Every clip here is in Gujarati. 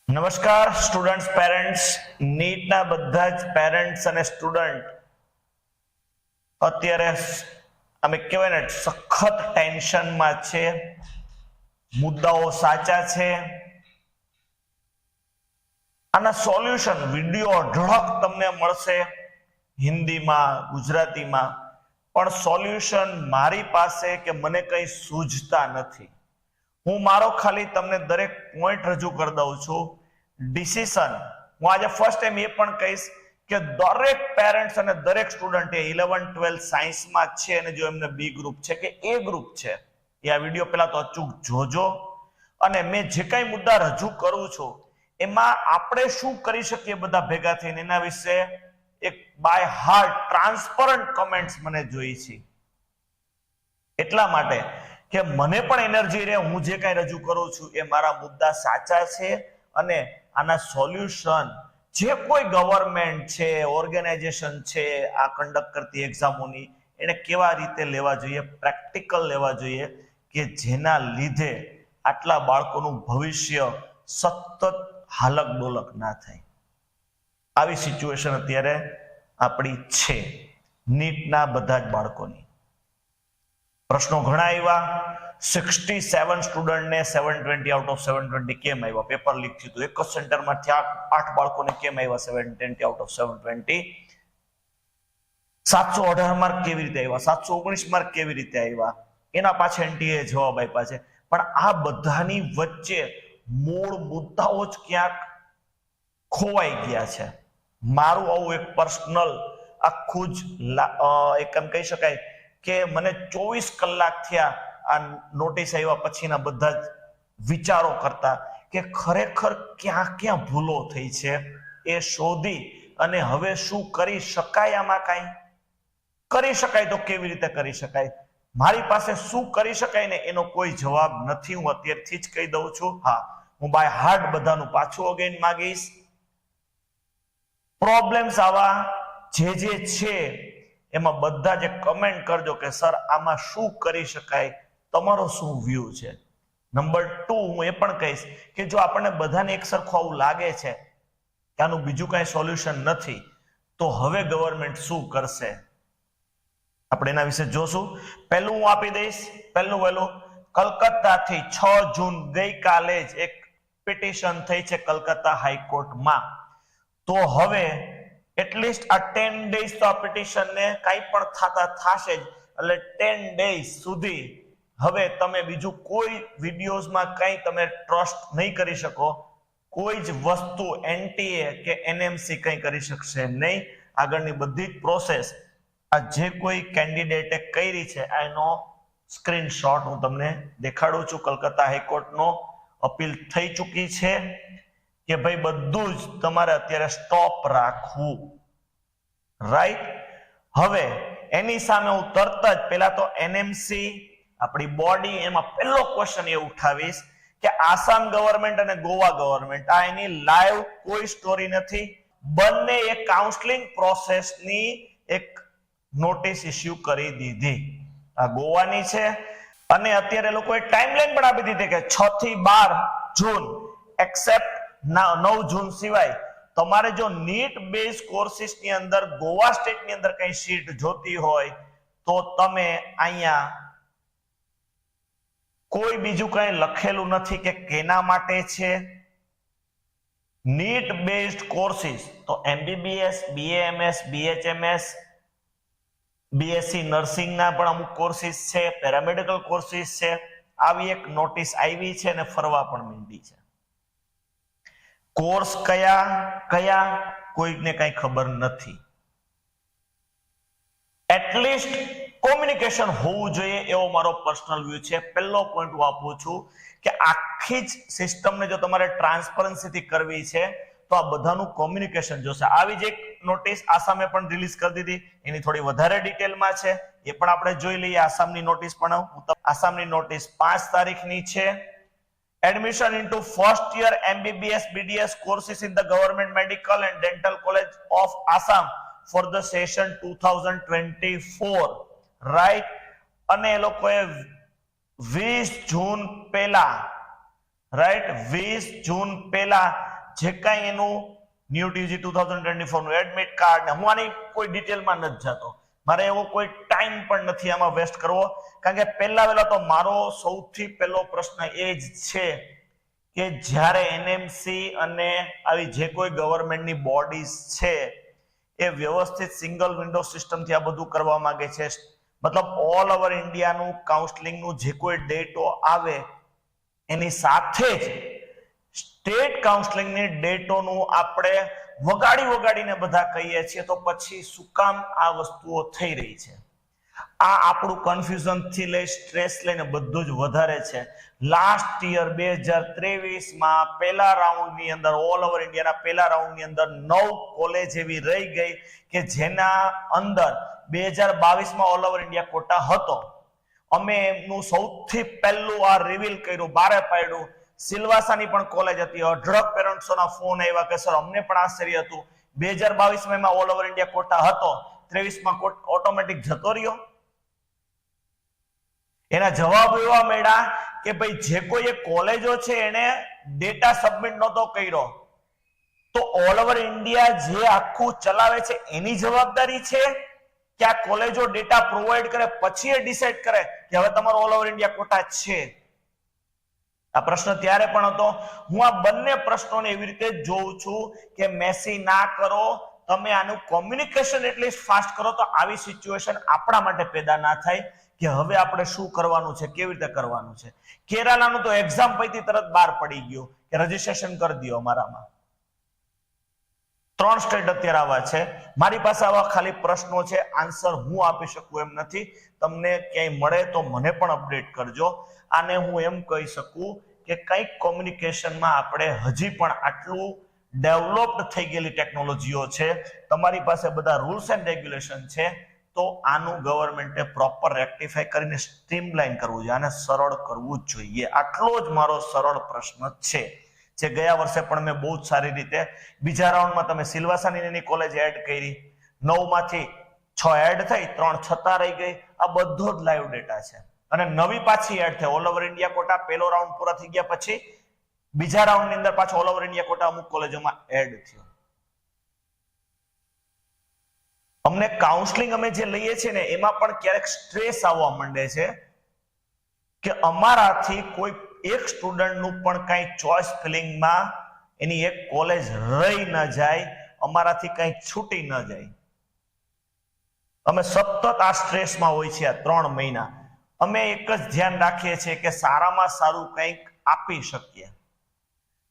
નમસ્કાર સ્ટુડન્ટ્સ પેરેન્ટ્સ નીટના બધા જ પેરેન્ટ્સ અને સ્ટુડન્ટ અત્યારે અમે કહેવાય ને સખત ટેન્શનમાં છે. મુદ્દાઓ સાચા છે. આના સોલ્યુશન વિડિયો અઢળક તમને મળશે હિન્દીમાં, ગુજરાતીમાં, પણ સોલ્યુશન મારી પાસે કે મને કંઈ સૂઝતા નથી. હું મારો ખાલી તમને દરેક પોઈન્ટ રજૂ કરી દઉં છું. ડિસિઝન હું આજે ફર્સ્ટ ટાઈમ એ પણ કહીશ કે દરેક પેરેન્ટ્સ અને દરેક સ્ટુડન્ટ એ 11, 12 સાયન્સમાં છે અને જો એમને બી ગ્રુપ છે કે એ ગ્રુપ છે એ આ વિડીયો પહેલા તો અચૂક જોજો. અને મેં જે કાંઈ મુદ્દા રજૂ કરું છું એમાં આપણે શું કરી શકીએ બધા ભેગા થઈને એના વિશે એક બાય હાર્ટ ટ્રાન્સપરન્ટ કમેન્ટ્સ મને જોઈ છે. એટલા માટે કે મને પણ એનર્જી રહે, હું જે કાંઈ રજૂ કરું છું એ મારા મુદ્દા સાચા છે અને આના સોલ્યુશન જે કોઈ ગવર્મેન્ટ છે, ઓર્ગેનાઇઝેશન છે આ કન્ડક્ટ કરતી એક્ઝામોની, એને કેવા રીતે લેવા જોઈએ, પ્રેક્ટિકલ લેવા જોઈએ કે જેના લીધે આટલા બાળકોનું ભવિષ્ય સતત હાલક ડોલક ના થાય. આવી સિચ્યુએશન અત્યારે આપણી છે નીટના બધા જ બાળકોની. પ્રશ્નો ઘણા આવ્યા. 67 સ્ટુડન્ટને 720 આઉટ ઓફ 720 કેમ આવ્યા? પેપર લીક થયું હતું. એક જ સેન્ટરમાંથી 8 બાળકોને કેમ આવ્યા 720 આઉટ ઓફ 720? 718 માર્ક કેવી રીતે આવ્યા? 719 માર્ક કેવી રીતે આવ્યા? એના પાછળ એનટીએ જવાબ આપ્યા છે. પણ આ બધાની વચ્ચે મૂળ મુદ્દાઓ જ ક્યાંક ખોવાઈ ગયા છે. મારું આવું એક પર્સનલ આખું જ એક એમ કહી શકાય કે મને 24 કલાક થયા આ નોટિસ આવ્યા પછીના બધા જ વિચારો કરતા કે ખરેખર ક્યાં ક્યાં ભૂલો થઈ છે એ શોધી અને હવે શું કરી શકાય. આમાં કાંઈ કરી શકાય તો કેવી રીતે કરી શકાય? મારી પાસે શું કરી શકાય ને એનો કોઈ જવાબ નથી. હું અત્યારથી જ કહી દઉં છું. હા, હું બાય હાર્ટ બધાનું પાછું અગેન માગીશ. પ્રોબ્લેમ્સ આવા જે છે એમાં બધા જે કમેન્ટ કરજો કે સર આમાં શું કરી શકાય, તમારો શું વ્યૂ છે. નંબર 2 હું એ પણ કહીશ કે જો આપણને બધાને એક સરખું આવું લાગે છે કે આનું બીજું કાંઈ સોલ્યુશન નથી તો હવે ગવર્મેન્ટ શું કરશે આપણે એના વિશે જોશું. પહેલું હું આપી દઈશ. પહેલું કલકત્તાથી 6 જૂન ગઈકાલે જ એક પિટિશન થઈ છે કલકત્તા હાઈકોર્ટમાં. તો હવે એટલીસ્ટ આ 10 ડેઝ તો આ પિટિશનને કાંઈ પણ થતા થશે જ. એટલે 10 ડેઝ સુધી હવે તમે બીજું કોઈ વિડીયોઝમાં કંઈ તમે ટ્રસ્ટ નહીં કરી શકો. કોઈ જ વસ્તુ એનટીએ કે એનએમસી કંઈ કરી શકશે નહીં. આગળની બધી જ પ્રોસેસ આ જે કોઈ કેન્ડિડેટે કરી છે એનો સ્ક્રીનશોટ હું તમને દેખાડું છું. કલકત્તા હાઈકોર્ટનો અપીલ થઈ ચૂકી છે કે ભાઈ બધું જ તમારે અત્યારે સ્ટોપ રાખવું. રાઈટ. હવે એની સામે હું તરત જ પહેલા તો એનએમસી આપણી બોડી એમાં પહેલો ક્વેશ્ચન એ ઉઠાવીશ કે આસામ ગવર્મેન્ટ અને ગોવા ગવર્મેન્ટ આ એની લાઈવ કોઈ સ્ટોરી નથી. બંને એક કાઉન્સેલિંગ પ્રોસેસની એક નોટિસ ઇસ્યુ કરી દીધી. આ ગોવાની છે અને અત્યારે લોકોએ ટાઈમલાઈન પણ આપી દીધી કે 6 થી 12 જૂન એક્સેપ્ટ 9 જૂન સિવાય તમારે જો નીટ બેઝ કોર્સિસ ની અંદર ગોવા સ્ટેટ ની અંદર કઈ સીટ જોતી હોય તો તમે અહીંયા કોઈ બીજું કઈ લખેલું નથી કે કેના માટે છે. નીટ બેઝડ કોર્સિસ તો MBBS, BAMS, BHMS, BSc nursing ના પણ અમુક કોર્સિસ છે, પેરામેડિકલ કોર્સિસ છે. આવી એક નોટિસ આવી છે અને ફરવા પણ માંડી છે. કોર્સ કયા કોઈને કઈ ખબર નથી. એટલીસ્ટ કોમ્યુનિકેશન હોવું જોઈએ એવો મારો પર્સનલ વ્યૂ છે. પહેલો પોઈન્ટ હું આપું છું કે આખી જ સિસ્ટમને જો તમારે ટ્રાન્સપરન્સીથી કરવી છે તો આ બધાનું કોમ્યુનિકેશન જોશે. આવી જ એક નોટિસ આસામે પણ રિલીઝ કરી દીધી. એની થોડી વધારે ડિટેલમાં છે એ પણ આપણે જોઈ લઈએ. આસામની નોટિસ પણ આસામની નોટિસ 5 તારીખની છે. Admission into first year MBBS BDS courses in the Government Medical and Dental College of Assam for the session 2024. Right? અને એ લોકોએ 20 જૂન પહેલા રાઈટ 20 જૂન પહેલા જે કાંઈ એનું ન્યૂ ટીજી 2024 નું એડમિટ કાર્ડ ને હું આની કોઈ ડિટેલમાં નથી જતો, મારે એવો કોઈ ટાઈમ પણ નથી આમાં વેસ્ટ કરવો, કારણ કે પહેલા તો મારો સૌથી પહેલો પ્રશ્ન એ જ છે કે જ્યારે એનએમસી અને આવી જે કોઈ ગવર્મેન્ટની બોડીઝ છે એ વ્યવસ્થિત સિંગલ વિન્ડો સિસ્ટમથી આ બધું કરવા માંગે છે, મતલબ ઓલ ઓવર ઇન્ડિયાનું કાઉન્સેલિંગનું જે કોઈ ડેટો આવે એની સાથે જ સ્ટેટ કાઉન્સેલિંગની ડેટોનું આપણે વગાડીને બધા કહીએ છીએ, તો પછી શું કામ આ વસ્તુઓ થઈ રહી છે? આ આપણું કન્ફ્યુઝન થી લઈ સ્ટ્રેસ લઈને બધું જ વધારે છે. લાસ્ટ યર 2023માં પહેલા રાઉન્ડની અંદર ઓલ ઓવર ઇન્ડિયાના પહેલા રાઉન્ડની અંદર 9 કોલેજ એવી રહી ગઈ કે જેના અંદર 2022માં ઓલ ઓવર ઇન્ડિયા કોટા હતો. અમે એમનું સૌથી પહેલું આ રિવીલ કર્યું, બારે પાડ્યું. સિલવાસાની પણ કોલેજ હતી. અઢળક પેરેન્ટ્સોના ફોન આવ્યા કે સર અમને પણ આશ્ચર્ય હતું, 2022માં એમાં ઓલ ઓવર ઇન્ડિયા કોટા હતો, 23માં ઓટોમેટિક જતો રહ્યો. એના જવાબ એવા મળ્યા કે ભાઈ જે કોઈ કોલેજો છે એને ડેટા સબમિટ નહોતો કર્યો, તો ઓલ ઓવર ઇન્ડિયા જે આખું ચલાવે છે એની જવાબદારી છે કે આ કોલેજો ડેટા પ્રોવાઈડ કરે, પછી એ ડિસાઈડ કરે કે હવે તમારો ઓલ ઓવર ઇન્ડિયા કોટા છે. આ પ્રશ્ન ત્યારે પણ હતો. હું આ બંને પ્રશ્નોને એવી રીતે જોઉં છું કે મેસી ના કરો, તમે આનું કોમ્યુનિકેશન એટલીસ્ટ ફાસ્ટ કરો તો આવી સિચ્યુએશન આપણા માટે પેદા ના થાય કે હવે આપણે શું કરવાનું છે, કેવી રીતે કરવાનું છે. કેરાલાનું તો એક્ઝામ પૈથી તરત બહાર પડી ગયો કે રજીસ્ટ્રેશન કરી દો અમારામાં. 3 સ્ટેટ અત્યારે આવા છે. મારી પાસે આવા ખાલી પ્રશ્નો છે, આન્સર હું આપી શકું એમ નથી. તમને ક્યાંય મળે તો મને પણ અપડેટ કરજો. આને હું એમ કહી શકું કે કંઈક કોમ્યુનિકેશનમાં આપણે હજી પણ આટલું ડેવલપ્ડ થઈ ગયેલી ટેકનોલોજીઓ છે, તમારી પાસે બધા રૂલ્સ એન્ડ રેગ્યુલેશન છે, તો આનું ગવર્મેન્ટે પ્રોપર રેક્ટિફાઈ કરીને સ્ટ્રીમલાઇન કરવું જોઈએ, આને સરળ કરવું જ જોઈએ. આટલો જ મારો સરળ પ્રશ્ન છે, જે ગયા વર્ષે પણ મેં બહુ જ સારી રીતે બીજા રાઉન્ડમાં તમે સિલવાસાની એની કોલેજ એડ કરી, 9માંથી 6 એડ થઈ, 3 છતાં રહી ગઈ. આ બધો જ લાઈવ ડેટા છે અને નવી પાછી એડ થઈ. ઓલ ઓવર ઇન્ડિયા કોટા પહેલો રાઉન્ડ પૂરા થઈ ગયા પછી બીજા રાઉન્ડની અંદર પાછો ઓલ ઓવર ઇન્ડિયા કોટા અમુક કોલેજોમાં એડ થયો. અમને કાઉન્સેલિંગ અમે જે લઈએ છીએ ને એમાં પણ ક્યારેક સ્ટ્રેસ આવવા માંડે છે કે અમારાથી કોઈ એક સ્ટુડન્ટનું પણ કઈ ચોઇસ ફિલિંગમાં એની એક કોલેજ રહી ન જાય, અમારાથી કઈ છૂટી ન જાય. અમે સતત આ સ્ટ્રેસમાં હોય છે. આ 3 મહિના અમે એક જ ધ્યાન રાખીએ છીએ કે સારામાં સારું કંઈક આપી શકીએ.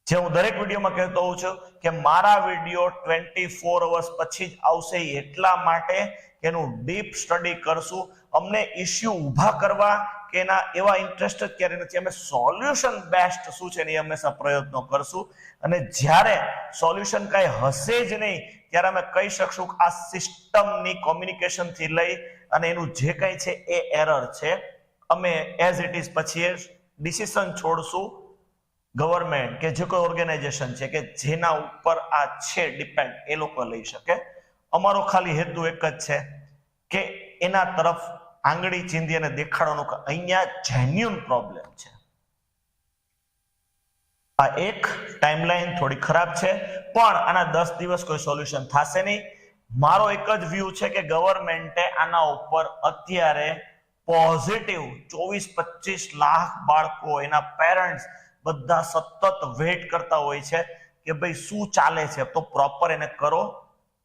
જે હું દરેક વિડીયોમાં કહેતો હોઉં છું કે મારા વિડીયો 24 અવર્સ પછી જ આવશે, એટલા માટે કે એનું ડીપ સ્ટડી કરશું. અમને ઇશ્યુ ઊભા કરવા કે એના એવા ઇન્ટરેસ્ટ જ ક્યારે નથી. અમે સોલ્યુશન બેસ્ટ શું છે એ હંમેશા પ્રયત્નો કરશું, અને જ્યારે સોલ્યુશન કાંઈ હશે જ નહીં ત્યારે અમે કહી શકશું કે આ સિસ્ટમની કોમ્યુનિકેશનથી લઈ અને એનું જે કંઈ છે એ એરર છે. અમે એઝ ઇટ ઇઝ પછી ડિસિઝન છોડશું ગવર્મેન્ટ કે જે કોઈ ઓર્ગેનાઇઝેશન છે કે જેના ઉપર આ છે ડિપેન્ડ, એ લોકો લઈ શકે. અમારો ખાલી હેતુ એક જ છે કે એના તરફ આંગળી ચીંધી અને દેખાડવાનું કે અહીંયા જેન્યુન પ્રોબ્લેમ છે. આ એક ટાઈમલાઈન થોડી ખરાબ છે, પણ આના 10 દિવસ કોઈ સોલ્યુશન થશે નહીં. મારો એક જ વ્યૂ છે કે ગવર્મેન્ટે આના ઉપર અત્યારે પોઝિટિવ 24-25 લાખ બાળકો, એના પેરેન્ટ્સ બધા સતત વેઇટ કરતા હોય છે કે ભાઈ શું ચાલે છે, તો પ્રોપર એને કરો.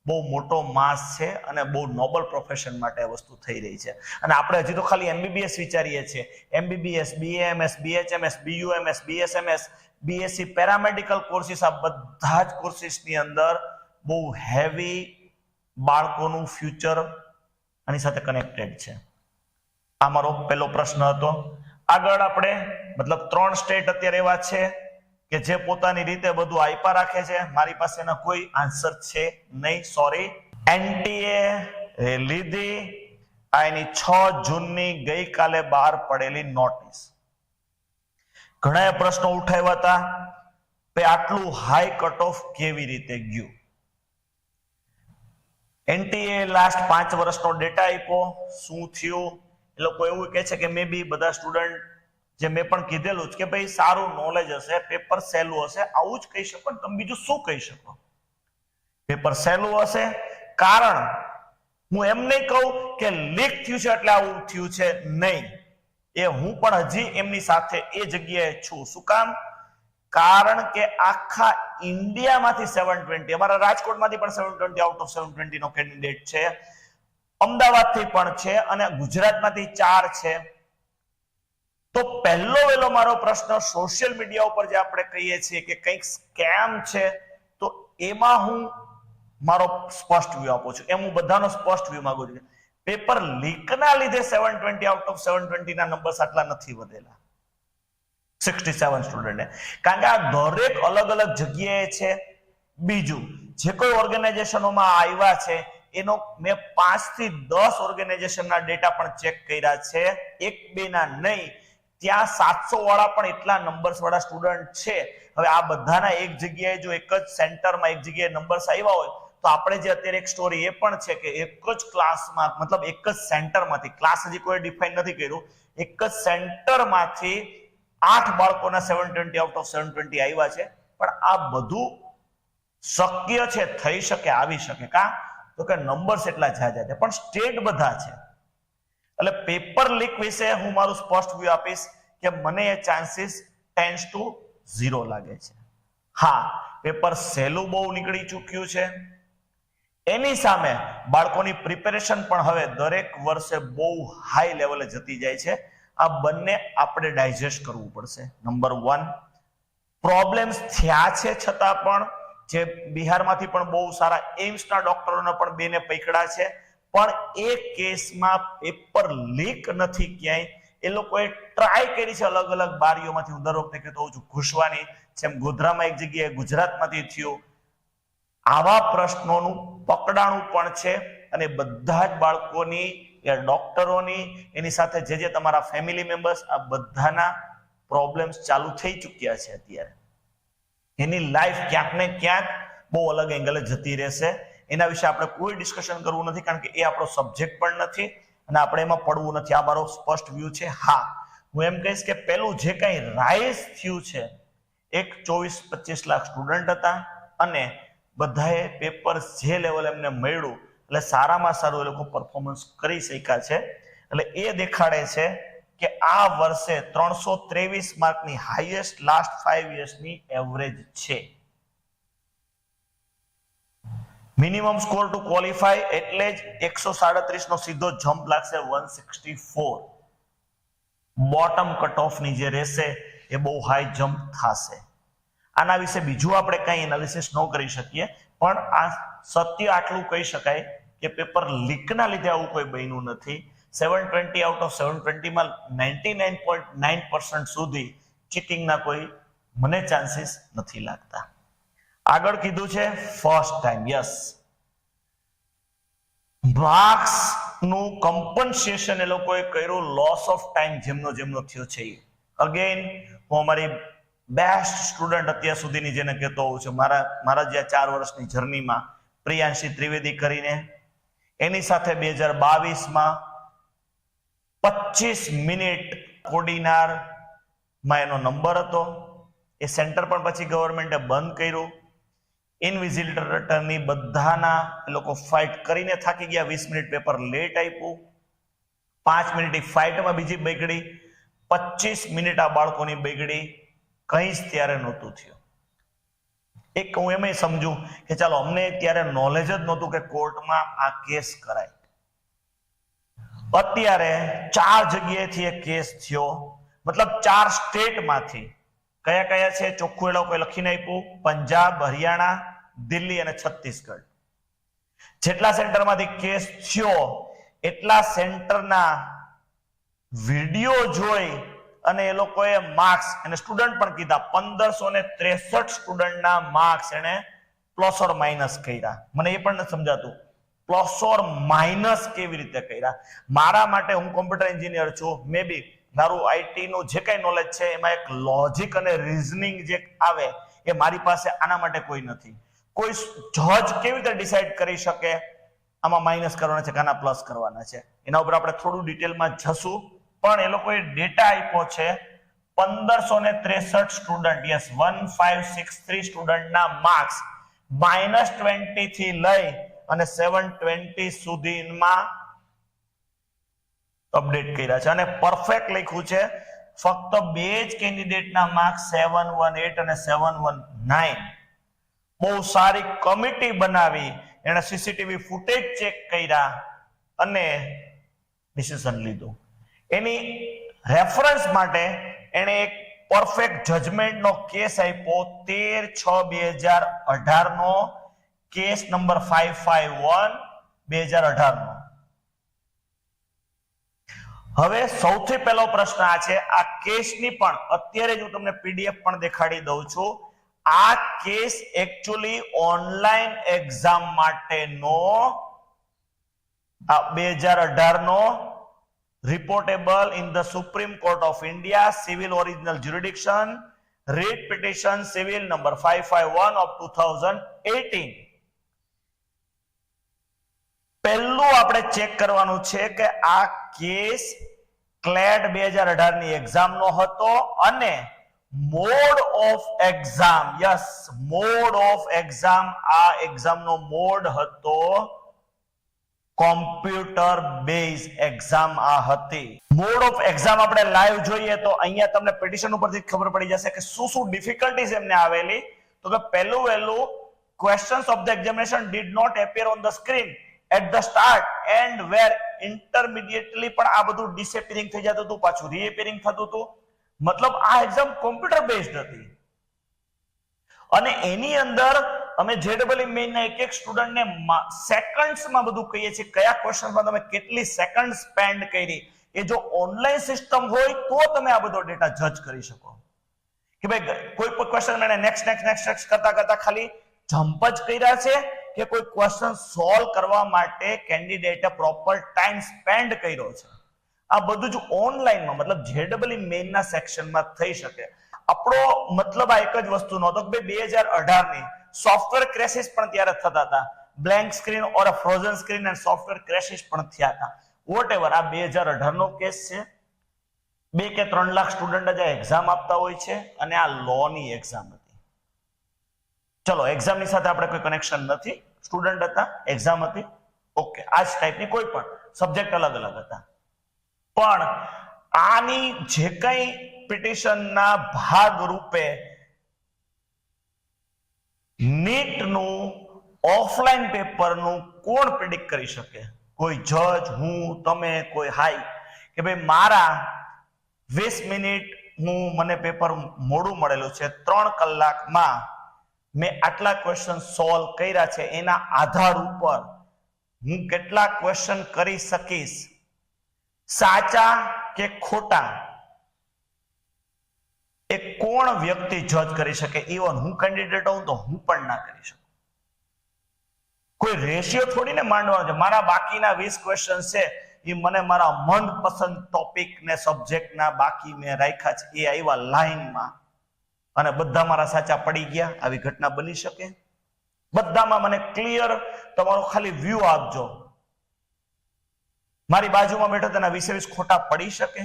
બહુ મોટો માસ છે અને બહુ નોબલ પ્રોફેશન માટે આ વસ્તુ થઈ રહી છે. અને આપણે હજી તો ખાલી MBBS વિચારીએ છીએ. MBBS, BAMS, BHMS, BUMS, BSMS, BSc paramedical courses, આ બધા જ કોર્સિસની અંદર બહુ હેવી બાળકોનું ફ્યુચર આની સાથે કનેક્ટેડ છે. આ મારો પહેલો પ્રશ્ન હતો. આગળ આપણે મતલબ 3 સ્ટેટ અત્યારે એવા છે કે જે પોતાની રીતે બધું આઈપા રાખે છે. મારી પાસે એના કોઈ આન્સર છે નહીં, સોરી. NTA લીધી આ એની 6 જૂનની ગઈકાલે બહાર પડેલી નોટિસ. ઘણા પ્રશ્નો ઉઠાવ્યા હતા કે આટલું હાઈ કટ ઓફ કેવી રીતે ગયું. NTA લાસ્ટ 5 વર્ષનો ડેટા આપ્યો, શું થયું. એ લોકો એવું કહે છે કે મે બી બધા સ્ટુડન્ટ જે મેં પણ કીધેલું જ કે ભાઈ સારું નોલેજ હશે, પેપર સહેલું હશે, આવું જ કહી શકો. તમે બીજું શું કહી શકો? પેપર સહેલું હશે કારણ હું એમ નહીં કહું કે લીક થયું છે એટલે આવું થયું છે, નહીં. એ હું પણ હજી એમની સાથે એ જગ્યાએ છું. શું કામ? કારણ કે આખા ઇન્ડિયામાંથી 720, અમારા રાજકોટમાંથી પણ 720 આઉટ ઓફ 720 નો કેન્ડિડેટ છે, અમદાવાદથી પણ છે અને ગુજરાતમાંથી 4 છે. તો પહેલો વહેલો મારો પ્રશ્ન સોશિયલ મીડિયા ઉપર જે આપણે કહીએ છીએ કે કંઈક સ્કેમ છે, તો એમાં હું મારો સ્પષ્ટ વ્યૂ આપું છું. એમ હું બધાનો સ્પષ્ટ વ્યૂ માંગુ છું. પેપર લીકના લીધે 720 આઉટ ઓફ 720 ના નંબર્સ આટલા નથી વધેલા 67 સ્ટુડન્ટને, કારણ કે આ દરેક અલગ અલગ જગ્યાએ છે. બીજું, જે કોઈ ઓર્ગેનાઇઝેશનોમાં આવ્યા છે એનો મેં 5 થી 10 ઓર્ગેનાઇઝેશનના ડેટા પણ ચેક કર્યા છે, 1-2 ના નહીં. ત્યાં 700 વાળા પણ એટલા નંબર્સ વાળા સ્ટુડન્ટ છે. હવે આ બધાના એક જગ્યાએ જો એક જ સેન્ટરમાં એક જગ્યાએ નંબર્સ આવ્યા હોય તો આપણે જે અત્યારે એક સ્ટોરી એ પણ છે કે એક જ ક્લાસમાં, મતલબ એક જ સેન્ટરમાંથી, ક્લાસ હજી કોઈ ડિફાઇન નથી કર્યું, એક જ સેન્ટરમાંથી 8 બાળકોના 720 આઉટ ઓફ 720 આવ્યા છે. પણ આ બધું શક્ય છે, થઈ શકે, આવી શકે. કા તો કે નંબર્સ એટલા જાજા છે પણ સ્ટેટ બધા છે. એટલે પેપર લીક વિશે હું મારું સ્પષ્ટ વ્યૂ આપીશ કે મને એ ચાન્સીસ ટેન્ડ્સ ટુ 0 લાગે છે. હા, પેપર સહેલું બહુ નીકળી ચૂક્યું છે. એની સામે બાળકોની પ્રિપેરેશન પણ હવે દરેક વર્ષે બહુ હાઈ લેવલે જતી જાય છે. આ બંને આપણે ડાયજેસ્ટ કરવું પડશે. નંબર 1, પ્રોબ્લેમ્સ થયા છે છતાં પણ જે બિહારમાંથી પણ બહુ સારા એમ્સના ડોક્ટરોને પણ 2 ને પકડ્યા છે, પણ એ કેસમાં પેપર લીક નથી ક્યાંય. એ લોકોએ ટ્રાય કરી છે અલગ અલગ બારીઓમાંથી. હું દર વખતે કહેતો હોઉં છું ઘૂસવાની, જેમ ગોધરામાં એક જગ્યાએ ગુજરાતમાંથી થયું. આવા પ્રશ્નોનું પકડાણું પણ છે અને બધા જ બાળકોની, ડોક્ટરોની, એની સાથે જે તમારા ફેમિલી મેમ્બર્સ, આ બધાના પ્રોબ્લેમ્સ ચાલુ થઈ ચૂક્યા છે અત્યારે. એની લાઈફ ક્યાંક ને ક્યાંક બહુ અલગ એંગલે જતી રહેશે. એના વિશે આપણે કોઈ ડિસ્કશન કરવું નથી કારણ કે એ આપણો સબ્જેક્ટ પણ નથી અને આપણે એમાં પડવું નથી. આ મારો સ્પષ્ટ વ્યૂ છે. હા, હું એમ કહીશ કે પેલું જે કંઈ રાઇઝ થયું છે, એક 24-25 લાખ સ્ટુડન્ટ હતા અને બધાએ પેપર જે લેવલ એમને મળ્યું એટલે સારામાં સારું એ લોકો પરફોર્મન્સ કરી શક્યા છે. એટલે એ દેખાડે છે કે આ વર્ષે 323 માર્કની હાઈએસ્ટ લાસ્ટ 5 યર્સની એવરેજ છે. મિનિમમ સ્કોર ટુ ક્વોલિફાય એટલે જ 137 નો સીધો જમ્પ લાગશે 164. બોટમ કટ ઓફની જે રહેશે એ બહુ હાઈ જમ્પ થશે. આના વિશે બીજું આપણે કઈ એનાલિસિસ ન કરી શકીએ, પણ આ સત્ય આટલું કહી શકાય કે પેપર લીકના લીધે આવું કોઈ બન્યું નથી. 720 આઉટ ઓફ 720 માં 99.9% સુધી ચીટિંગના કોઈ મને ચાન્સીસ નથી લાગતા. આગળ કીધું છે ફર્સ્ટ ટાઈમ. યસ, માર્ક્સ નું કમ્પન્સેશન એ લોકોએ કર્યું લોસ ઓફ ટાઈમ જેમનો થયો છે. અગેન હું અમારી બેસ્ટ સ્ટુડન્ટ અત્યાર સુધીની જેને કહેતો હોઉં છું, મારા જે 4 વર્ષની જર્નીમાં પ્રિયાંશી ત્રિવેદી કરીને, એની સાથે 2022માં 25 મિનિટ કોડીનાર માં એનો નંબર હતો. એ સેન્ટર પણ પછી ગવર્મેન્ટે બંધ કર્યું. ઇનવિઝિલેટરની બધાના એ લોકો ફાઇટ કરીને થાકી ગયા. 20 મિનિટ પેપર લેટ આપ્યું. 5 મિનિટની ફાઇટમાં બીજી બગડી. 25 મિનિટ આ બાળકોની બગડી. કંઈ જ ત્યારે નહોતું થયું. એક હું એમ સમજુ કે ચાલો અમને ત્યારે નોલેજ જ નહોતું કે કોર્ટમાં આ કેસ કરાય. અત્યારે 4 જગ્યાએથી એ કેસ થયો, મતલબ 4 સ્ટેટમાંથી. કયા કયા છે ચોખ્ખું એ લોકોએ લખીને આપ્યું? પંજાબ, હરિયાણા, દિલ્હી અને છત્તીસગઢ. જેટલા સેન્ટરમાંથી કેસ થયો એટલા સેન્ટરના વિડીયો જોઈ અને એ લોકોએ માર્ક્સ, અને સ્ટુડન્ટ પણ કીધા, 1563 સ્ટુડન્ટના માર્ક્સ એને પ્લસ ઓર માઇનસ કર્યા. મને એ પણ નથી સમજાતું પ્લસ ઓર માઇનસ કેવી રીતે કર્યા. મારા માટે, હું કોમ્પ્યુટર એન્જિનિયર છું, મે બી મારું આઈટી નું જે કઈ નોલેજ છે એમાં એક લોજિક અને રીઝનિંગ જે આવે એ મારી પાસે આના માટે કોઈ નથી. કોઈ જજ કેવી રીતે ડિસાઈડ કરી શકે આમાં માઇનસ કરવાના છે કે આના પ્લસ કરવાના છે? એના ઉપર આપણે થોડું ડિટેલમાં જશું, પણ એ લોકોએ ડેટા આપ્યો છે 1563 સ્ટુડન્ટ, યસ 1563 સ્ટુડન્ટના માર્ક્સ -20 થી લઈ અને 720 સુધીમાં અપડેટ કર્યા છે અને પરફેક્ટ લખ્યું છે. ફક્ત બે જ કેન્ડિડેટના માર્ક્સ 718 અને 719. બહુ સારી કમિટી બનાવી, એને સીસીટીવી ફૂટેજ ચેક કર્યા અને ડિસિઝન લીધું. એની રેફરન્સ માટે એને એક પરફેક્ટ જજમેન્ટનો કેસ આપ્યો 13/6/2018 નો કેસ નંબર 551 2018 નો. હવે સૌથી પહેલો પ્રશ્ન આ છે, આ કેસની પણ અત્યારે જ હું તમને પીડીએફ પણ દેખાડી દઉં છું. આ કેસ એકચ્યુઅલી ઓનલાઈન એક્ઝામ માટેનો 2018 નો reportable in the Supreme Court of India civil original jurisdiction writ petition civil number 551 of 2018. પહેલું આપણે ચેક કરવાનું છે કે આ કેસ ક્લેડ 2018 ની એક્ઝામ નો હતો અને mode of exam, yes mode of exam, આ એક્ઝામ નો મોડ હતો કોમ્પ્યુટર બેઝ એક્ઝામ આ હતી. મોડ ઓફ એક્ઝામ આપણે લાઈવ જોઈએ તો અહીંયા તમને પિટિશન ઉપરથી ખબર પડી જશે કે શું ડિફિકલ્ટીઝ એમને આવેલી. તો કે પહેલું વહેલું questions of the examination did not appear on the screen at the start and were intermediately પણ આ બધું ડિસએપિયરિંગ થઈ જતું હતું, પાછું રીએપિયરિંગ થતું હતું. મતલબ આ એક્ઝામ કોમ્પ્યુટર બેઝડ હતી અને એની અંદર અમે જેડબલઈ મેઇનના એક એક સ્ટુડન્ટને સેકન્ડ્સમાં બધું કહીએ છીએ, કયા ક્વેશ્ચનમાં તમે કેટલી સેકન્ડ સ્પેન્ડ કરી. એ જો ઓનલાઈન સિસ્ટમ હોય તો તમે આ બધો ડેટા જજ કરી શકો કે ભાઈ કોઈ પણ ક્વેશ્ચન મેં નેક્સ્ટ કરતા ખાલી જમ્પ જ કર્યા છે કે કોઈ ક્વેશ્ચન સોલ્વ કરવા માટે કેન્ડિડેટે પ્રોપર ટાઈમ સ્પેન્ડ કર્યો છે. આ બધું જ ઓનલાઈનમાં મતલબ જેડબલઈ મેઇનના સેક્શનમાં થઈ શકે. આપણો મતલબ આ એક જ વસ્તુનો હતો કે 2018 ની સોફ્ટવેર ક્રેશિસ પણ ત્યારે થતા હતા. Blank screen or a frozen screen and software crashes પણ થયા હતા. વોટએવર, આ 2018 નો કેસ છે. 2 કે 3 લાખ સ્ટુડન્ટ જ એક્ઝામ આપતા હોય છે અને આ લો ની એક્ઝામ હતી. ચલો, એક્ઝામની સાથે આપણે કોઈ કનેક્શન નથી, સ્ટુડન્ટ હતા, એક્ઝામ હતી, ઓકે. આ જ ટાઈપની કોઈ પણ સબ્જેક્ટ અલગ અલગ હતા. પણ આની જે કઈ પિટિશનના ભાગ રૂપે નીટનું ઓફલાઈન પેપરનું કોણ પ્રિડિક્ટ કરી શકે? કોઈ જજ, હું, તમે, કોઈ હાઈ કે ભાઈ મારા 20 મિનિટ મને પેપર મોડું મળેલું છે, 3 કલાકમાં મેં આટલા ક્વેશ્ચન સોલ્વ કર્યા છે, એના આધાર ઉપર હું કેટલા ક્વેશ્ચન કરી શકીશ, સાચા કે ખોટા, એ કોણ વ્યક્તિ જજ કરી શકે? ઇવન હું કેન્ડિડેટ હોઉં તો હું પણ ના કરી શકું. કોઈ રેશિયો થોડીને માંડવાનો છે. મારા બાકીના 20 ક્વેશ્ચન છે એ મને મારા મનપસંદ ટોપિક ને સબ્જેક્ટના બાકી મેં રાખ્યા છે, એ આવ્યા લાઈનમાં અને બધા મારા સાચા પડી ગયા. આવી ઘટના બની શકે? બધામાં મને ક્લિયર તમારો ખાલી વ્યૂ આપજો. મારી બાજુમાં બેઠો તેના 20 ખોટા પડી શકે?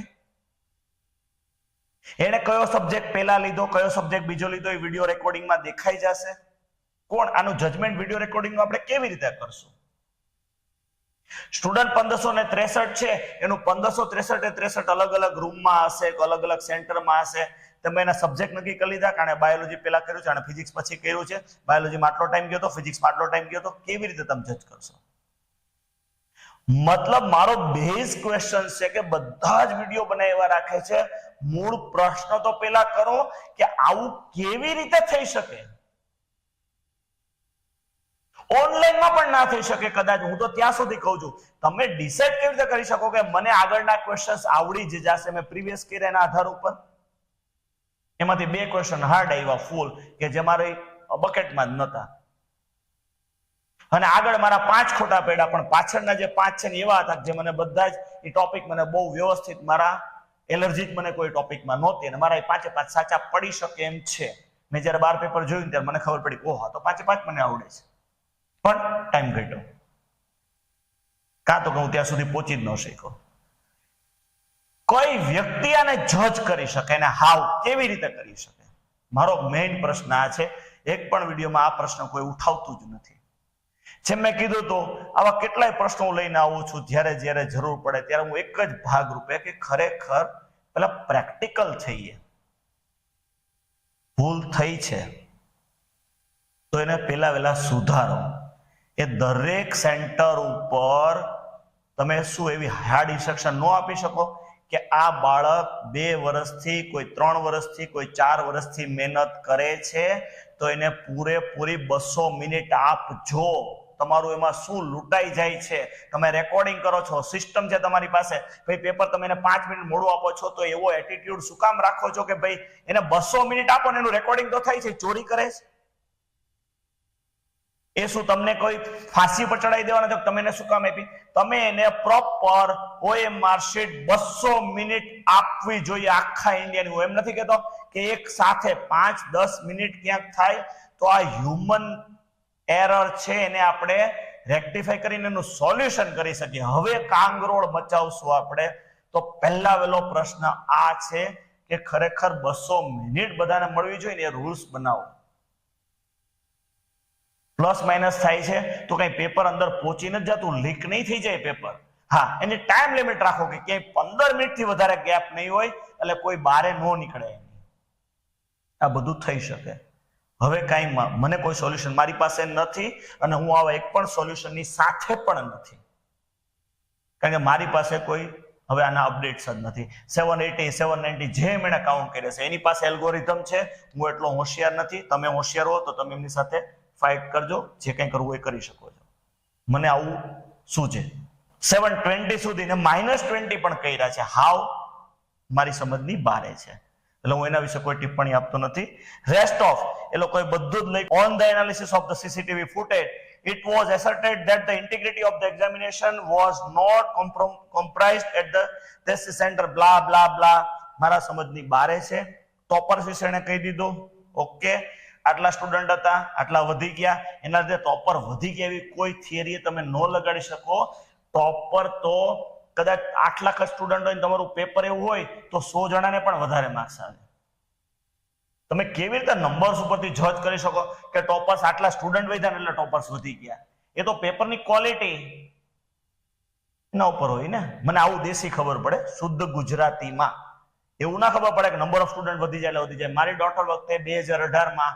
એને કયો સબ્જેક્ટ પહેલા લીધો, કયો સબ્જેક્ટ બીજો લીધો, એ વિડીયો રેકોર્ડિંગમાં દેખાઈ જશે. કોણ આનું જજમેન્ટ વિડીયો રેકોર્ડિંગમાં આપણે કેવી રીતે કરશું? સ્ટુડન્ટ 1563 છે, એનું 1563 અલગ અલગ રૂમમાં હશે, અલગ અલગ સેન્ટરમાં હશે. તમે એના સબ્જેક્ટ નક્કી કરી લીધા, કારણ બાયોલોજી પહેલા કર્યું છે અને ફિઝિક્સ પછી કર્યું છે. બાયોલોજીમાં આટલો ટાઈમ ગયો તો, ફિઝિક્સમાં આટલો ટાઈમ ગયો તો, કેવી રીતે તમે જજ કરશો? મતલબ મારો બેઝ ક્વેશ્ચન છે કે બધા જ વિડીયો બનાવ્યા રાખે છે, મૂળ પ્રશ્ન તો પેલા કરો કે આવું કેવી રીતે થઈ શકે? ઓનલાઈનમાં પણ ના થઈ શકે કદાચ. હું તો ત્યાં સુધી કહું છું, તમે ડિસાઈડ કેવી રીતે કરી શકો કે મને આગળના ક્વેશ્ચન્સ આવડી જ જશે મેં પ્રીવિયસ કર્યા એના આધાર ઉપર? એમાંથી 2 ક્વેશ્ચન હાર્ડ આવ્યા ફૂલ કે જે મારી બકેટમાં જ નતા અને આગળ મારા 5 ખોટા પડ્યા, પણ પાછળના જે 5 છે ને એવા હતા જે મને બધા જ એ ટોપિક મને બહુ વ્યવસ્થિત, મારા એલર્જી જ મને કોઈ ટોપિકમાં નહોતી અને મારા 5 સાચા પડી શકે એમ છે. મેં જયારે 12 પેપર જોયું ત્યારે મને ખબર પડી, ઓહો તો 5 મને આવડે છે, પણ ટાઈમ ઘટ્યો, કાં તો હું ત્યાં સુધી પહોંચી જ ન શક્યો. કઈ વ્યક્તિ આને જજ કરી શકે અને હાવ કેવી રીતે કરી શકે? મારો મેઇન પ્રશ્ન આ છે. એક પણ વિડીયોમાં આ પ્રશ્ન કોઈ ઉઠાવતું જ નથી. જેમ મેં કીધું તો આવા કેટલાય પ્રશ્નો લઈને આવું છું, જ્યારે જરૂર પડે ત્યારે હું એક જ ભાગરૂપે કે ખરેખર પેલા પ્રેક્ટિકલ થઈએ. ભૂલ થઈ છે તો એને પેલા વેલા સુધારો. એ દરેક સેન્ટર ઉપર તમે શું એવી હાર્ડ ઇન્સ્ટ્રક્શન ન આપી શકો કે આ બાળક 2 વર્ષથી, કોઈ 3 વર્ષથી, કોઈ 4 વર્ષથી મહેનત કરે છે તો એને પૂરેપૂરી 200 મિનિટ આપજો. તમારું એમાં શું લૂંટાઈ જાય છે? તમે રેકોર્ડિંગ કરો છો, સિસ્ટમ છે તમારી પાસે, ભાઈ પેપર તમે એને 5 મિનિટ મોડું આપો છો તો એવો એટીટ્યુડ શું કામ રાખો છો કે ભાઈ એને 200 મિનિટ આપો ને એનું રેકોર્ડિંગ તો થાય છે, ચોરી કરે છે? એ શું તમને કોઈ ફાંસી પર ચડાવી દેવાના છે? તમે એને શું કામ આપી? તમે એને પ્રોપર OMR શીટ 200 મિનિટ આપવી જોઈએ આખા ઇન્ડિયાની. હું એમ નથી કહેતો કે એક સાથે 5-10 મિનિટ ક્યાંક થાય તો આ હ્યુમન એરર છે એને આપણે રેક્ટિફાઈ કરીને એનું સોલ્યુશન કરી શકીએ. હવે કાંગરોળ મચાવશું આપણે તો પહેલા વેલો પ્રશ્ન આ છે કે ખરેખર 200 મિનિટ બધાને મળવી જોઈએ ને એ રૂલ્સ બનાવો. પ્લસ માઇનસ થાય છે તો કઈ પેપર અંદર પહોંચી નથી જતું, લીક નહીં થઈ જાય પેપર. હા, એની ટાઈમ લિમિટ રાખો કે ક્યાંય 15 મિનિટથી વધારે ગેપ નહીં હોય એટલે કોઈ બારે ન નીકળે. આ બધું થઈ શકે. હવે કાંઈ મને કોઈ સોલ્યુશન મારી પાસે નથી અને હું આવા એક પણ સોલ્યુશનની સાથે પણ નથી, કારણ કે મારી પાસે કોઈ હવે આના અપડેટ્સ જ નથી. 780, 790 જે મેં કાઉન્ટ કર્યા છે એની પાસે એલ્ગોરિધમ છે. હું એટલો હોશિયાર નથી. તમે હોશિયાર હો તો તમે એમની સાથે ફાઇટ કરજો, જે કંઈ કરવું એ કરી શકો છો. મને આવું શું છે 720 સુધી ને -20 પણ કર્યા છે, હાવ મારી સમજની બારે છે, એટલે હું એના વિશે કોઈ ટિપ્પણી આપતો નથી. રેસ્ટ ઓફ એ લોકોએ બધું જ લઈ. On the analysis of the CCTV footage, it was asserted that the integrity of the examination was not compromised at the test center. blah blah blah. મારા સમજની બારે છે. ટોપર વિશે એને કહી દીધું. ઓકે, આટલા સ્ટુડન્ટ હતા, આટલા વધી ગયા, એના લીધે ટોપર વધી ગયા એવી કોઈ થિયરી તમે ન લગાડી શકો. ટોપર તો કદાચ 8 લાખ સ્ટુડન્ટ હોય તમારું પેપર એવું હોય તો 100 જણાને પણ વધારે માર્ક્સ આવે. તમે કેવી રીતે નંબર્સ ઉપરથી જજ કરી શકો કે ટોપર્સ આટલા સ્ટુડન્ટ વધ્યા એટલે ટોપર્સ વધી ગયા? એ તો પેપરની ક્વોલિટી એના ઉપર હોય ને. મને આવું દેશી ખબર પડે, શુદ્ધ ગુજરાતીમાં. એવું ના ખબર પડે કે નંબર ઓફ સ્ટુડન્ટ વધી જાય એટલે વધી જાય. મારી ડોટર વખતે 2018માં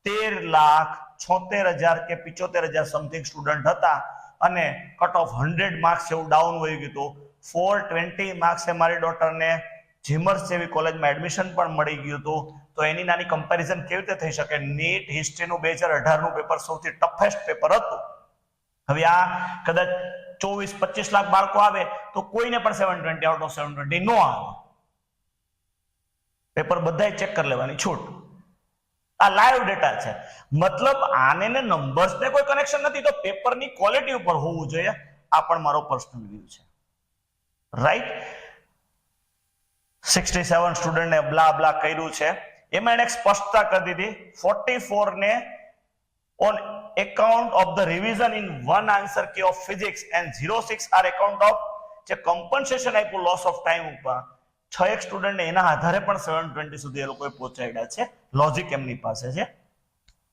13,76,000 કે 75,000 સમથિંગ સ્ટુડન્ટ હતા અને કટ ઓફ 100 માર્ક્સ એવું ડાઉન વહી ગયું હતું. 420 માર્ક્સે મારી ડોટરને જીમર્સ જેવી કોલેજમાં એડમિશન પણ મળી ગયું હતું. તો એની નાની કમ્પેરિઝન કેવી રીતે થઈ શકે? નીટ હિસ્ટ્રીનું 2018 નું પેપર સૌથી ટફેસ્ટ પેપર હતું. હવે આ કદાચ 24-25 લાખ બાળકો આવે તો કોઈને પણ 720 આઉટ ઓફ 720 નો આવે. પેપર બધાય ચેક કરી લેવાની છૂટ. આ લાઈવ ડેટા છે. મતલબ આને ને નંબર્સ ને કોઈ કનેક્શન નથી, તો પેપરની ક્વોલિટી ઉપર હોવું જોઈએ. આ પણ મારો પર્સનલ વ્યૂ છે. રાઈટ? 67 સ્ટુડન્ટને બ્લા બ્લા કર્યું છે. એમાં એને સ્પષ્ટતા કરી દીધી. 44 ને on account of the revision in one answer key of physics and 06 are account of જે compensation આપ્યું loss of time ઉપર. 6 સ્ટુડન્ટ એના આધારે પણ 720 સુધી એ લોકોએ પહોંચાડ્યા છે. લોજિક એમની પાસે છે,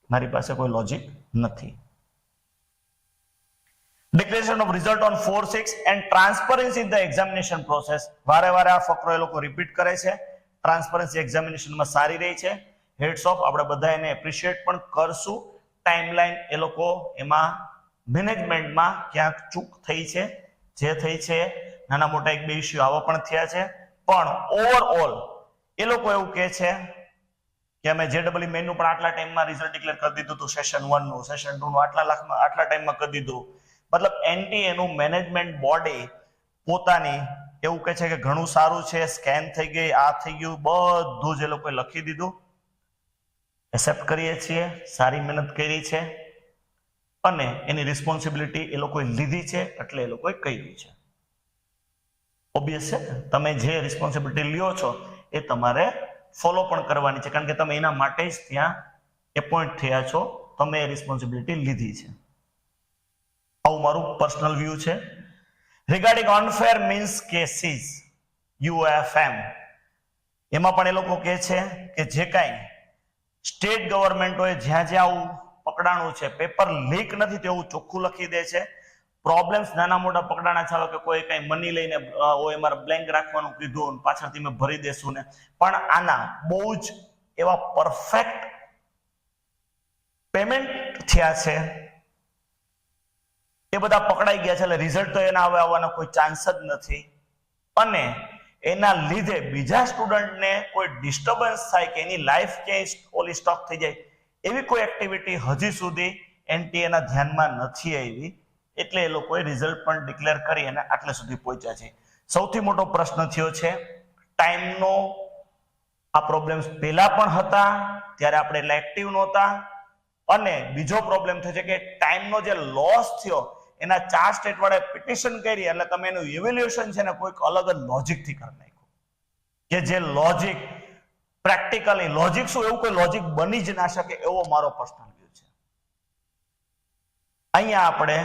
મારી પાસે કોઈ લોજિક નથી. Declaration of result on 4/6 and transparency in the examination process. વારે વારે આ ફકરો એ લોકો રિપીટ કરે છે. ટ્રાન્સપરન્સી એક્ઝામિનેશનમાં સારી રહી છે. હેડ્સ ઓફ, આપણે બધા એને એપ્રિશિએટ પણ કરશું. ટાઈમલાઈન એ લોકો એમાં મેનેજમેન્ટમાં ક્યાંક ચૂક થઈ છે, જે થઈ છે નાના મોટા 1-2 ઇસ્યુ આવા પણ થયા છે. પણ ઓવરઓલ એ લોકો એવું કહે છે કે અમે JEE મેનનું પણ આટલા ટાઈમમાં રિઝલ્ટ ડિક્લેર કરી દીધું હતું, સેશન 1 નું, સેશન 2 નું આટલા ટાઈમમાં કરી દીધું. મતલબ NTA નું મેનેજમેન્ટ બોડી પોતાની એવું કહે છે કે ઘણું સારું છે, સ્કેન થઈ ગઈ, આ થઈ ગયું, બધું જ એ લોકોએ લખી દીધું. એક્સેપ્ટ કરીએ છીએ, સારી મહેનત કરી છે અને એની રિસ્પોન્સિબિલિટી એ લોકોએ લીધી છે, એટલે એ લોકોએ કહ્યું છે. ઓબ્વિયસ છે, તમે જે રિસ્પોન્સિબિલિટી લ્યો છો એ તમારે ફોલો પણ કરવાની છે, કારણ કે તમે એના માટે જ ત્યાં એપોઇન્ટ થયા છો, તમે એ રિસ્પોન્સિબિલિટી લીધી છે. આવું મારું પર્સનલ વ્યૂ છે. Regarding unfair means cases, UFM, એમાં પણ એ લોકો કહે છે કે જે કાંઈ સ્ટેટ ગવર્મેન્ટોએ જ્યાં જ્યાં આવું પકડાણું છે, પેપર લીક નથી તેવું ચોખ્ખું લખી દે છે. પ્રોબ્લેમ્સ નાના મોટા પકડાણા ચાલો કે કોઈ કઈ મની લઈને હોય મારે બ્લેન્ક રાખવાનું કીધું પાછળથી મેં ભરી દેશું ને, પણ આના બહુ જ એવા પરફેક્ટ પેમેન્ટ થયા છે, એ બધા પકડાઈ ગયા છે, એટલે રિઝલ્ટ તો એના હવે આવવાનો કોઈ ચાન્સ જ નથી. અને એના લીધે બીજા સ્ટુડન્ટને કોઈ ડિસ્ટર્બન્સ થાય કે એની લાઈફ ક્યાંય ઓલી સ્ટોક થઈ જાય એવી કોઈ એક્ટિવિટી હજી સુધી NTA ના ધ્યાનમાં નથી આવી, એટલે એ લોકોએ રિઝલ્ટ પણ ડિક્લેર કરી અને આટલે સુધી પહોંચ્યા છે. સૌથી મોટો પ્રશ્ન થયો છે ટાઈમનો. આ પ્રોબ્લેમ્સ પહેલા પણ હતા ત્યારે આપણે એટલા એક્ટિવ નહોતા, અને બીજો પ્રોબ્લેમ થયો છે કે ટાઈમનો જે લોસ થયો એના 4 સ્ટેટ વાળાએ પિટિશન કરી, એટલે તમે એનું ઇવેલ્યુએશન છે ને કોઈક અલગ જ લોજિકથી કરી નાખ્યું, કે જે લોજિક પ્રેક્ટિકલી લોજિક શું એવું કોઈ લોજિક બની જ ના શકે, એવો મારો પર્સનલ વ્યૂ છે. અહીંયા આપણે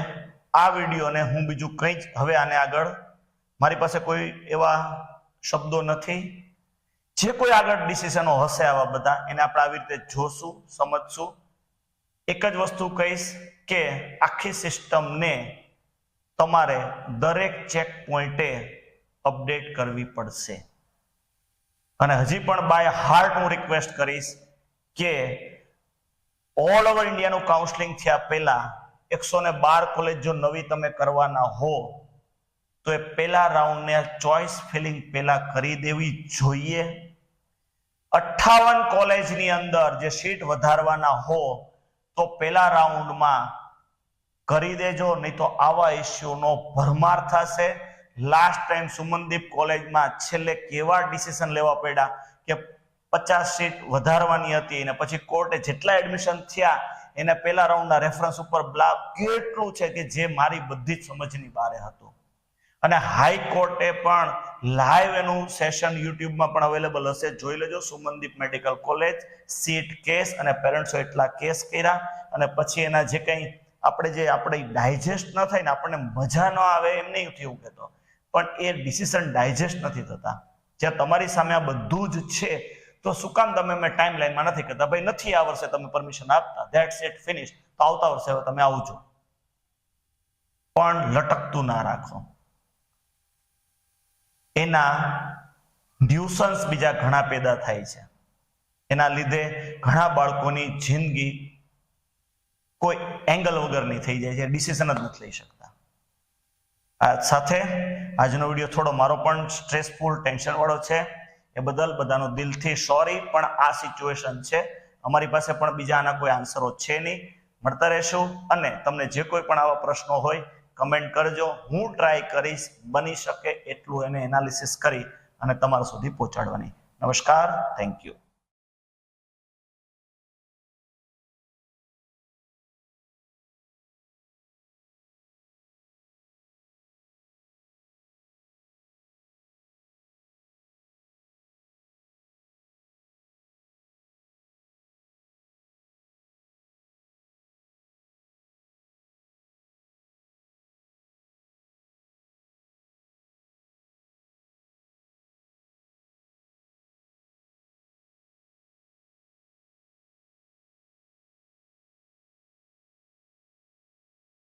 આ વિડીયોને હું બીજું કંઈ જ હવે આને આગળ મારી પાસે કોઈ એવા શબ્દો નથી. જે કોઈ આગળ ડિસિઝનો હશે આવા બધા એને આપણે આવી રીતે જોશું, સમજશું. એક જ વસ્તુ કહીશ કે આખી સિસ્ટમને તમારે દરેક ચેક પોઈન્ટે અપડેટ કરવી પડશે. અને હજી પણ બાય હાર્ટ હું રિક્વેસ્ટ કરીશ કે ઓલ ઓવર ઇન્ડિયાનું કાઉન્સેલિંગ થયા પહેલા 112 કોલેજ જો નવી તમે કરવાના હો તો એ પહેલા રાઉન્ડને ચોઇસ ફિલિંગ પહેલા કરી દેવી જોઈએ. 58 કોલેજની અંદર જે સીટ વધારવાના હો તો પહેલા રાઉન્ડમાં કરી દેજો, નહીં તો આવા ઇસ્યુનો ભરમાર થશે. લાસ્ટ ટાઈમ સુમનદીપ કોલેજમાં છેલ્લે કેવા ડિસિઝન લેવા પડ્યા કે 50 સીટ વધારવાની હતી અને પછી કોર્ટે જેટલા એડમિશન થયા એને પહેલા રાઉન્ડના રેફરન્સ ઉપર કેટલું છે કે જે મારી બધી જ સમજની બહાર હતું. અને હાઈકોર્ટે પણ લાઈવ એનું સેશન યુટ્યુબમાં પણ અવેલેબલ હશે, જોઈ લેજો. Sumandeep medical college seat case અને પેરેન્ટ્સો એટલા કેસ કર્યા, અને પછી એના જે કંઈ આપણે ડાયજેસ્ટ ન થાય ને આપણને મજા ન આવે એમ નહીં થયું કહેતો, પણ એ ડિસિઝન ડાયજેસ્ટ નથી થતા. જ્યાં તમારી સામે આ બધું જ છે તો શું કામ તમે મેં ટાઈમ લાઈનમાં નથી કરતા? ભાઈ નથી આ વર્ષે તમે પરમિશન આપતા, ધેટ્સ ઇટ, ફિનિશ, તો આવતા વર્ષે હવે તમે આવજો, પણ લટકતું ના રાખો. એના ન્યુસન્સ બીજા ઘણા પેદા થાય છે, એના લીધે ઘણા બાળકોની જિંદગી કોઈ એંગલ વગરની થઈ જાય છે, ડિસિઝન જ નથી લઈ શકતા. આ સાથે આજનો વિડીયો થોડો મારો પણ સ્ટ્રેસફુલ, ટેન્શન વાળો છે, એ બદલ બધાનો દિલથી સોરી, પણ આ સિચ્યુએશન છે. અમારી પાસે પણ બીજા આના કોઈ આન્સરો છે નહીં. મળતા રહેશું, અને તમને જે કોઈ પણ આવા પ્રશ્નો હોય કમેન્ટ કરજો. હું ટ્રાય કરીશ બની શકે એટલું એને એનાલિસિસ કરી અને તમારા સુધી પહોંચાડવાની. નમસ્કાર, થેન્ક યુ.